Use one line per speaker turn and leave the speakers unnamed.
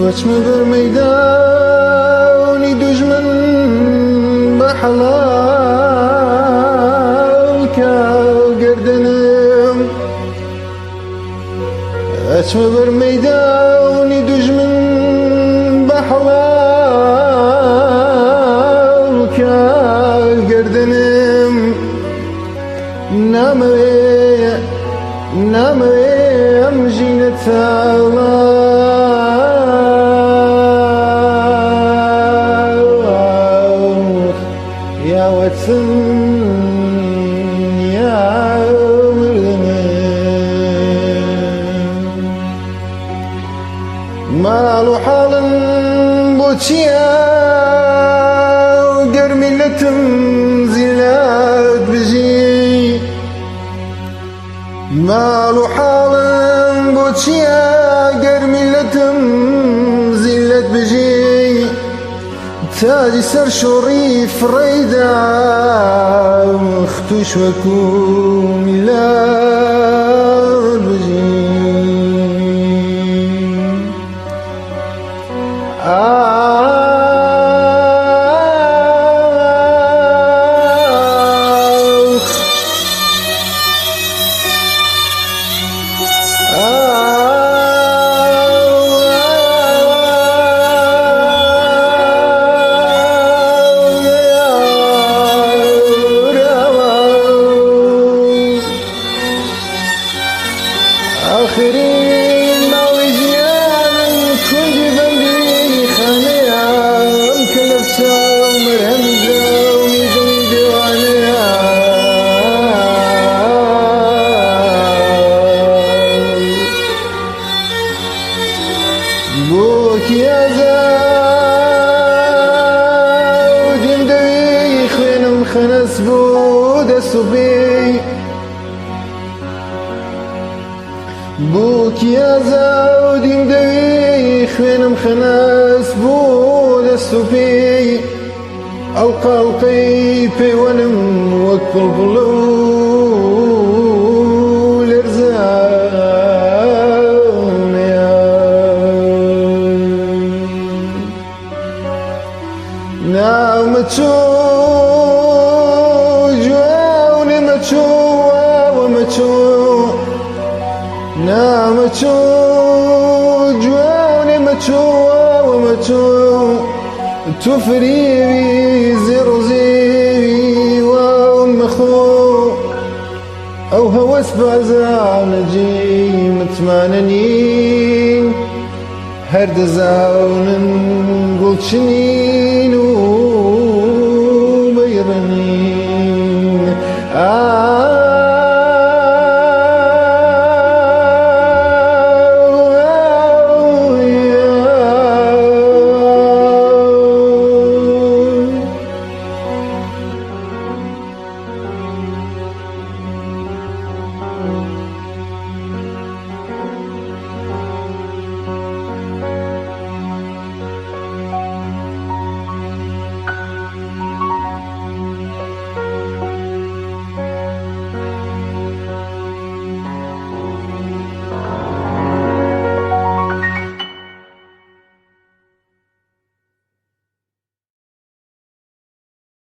بچمە بەر مەیدانی دوژمن بە حەڵال کە گەردەنم ئەچمە بەر مەیدانی دوژمن بە حەڵال کە گەردەنم نامەوێ ئەم ژینە تاڵە ياوتن يا مالو حالا بوتيا وقرمي لتم زينات بجي مالو حالا بوتيا قرمي لتم زينات بجي تاجي سر شريف ريدا مختوش وكوم لا بجين آخرين ماوي جيان كنت بندي خانيا مكلفتا ومرهمزا وميزن ديوانيا بوك يا زاود يمدوي خوينم خنس بود السبي بوك يا زاود يمدوي خوينم خناس بود السبي القلقي بيونم وكل بلو الارزان يا نعمتو جواوني متو ومتو نعمتو جواني متو ومتو تفريبي زرزي ومخو أو هوس بعزان جي متماننين هرد زاون قلت شنين وبيرنين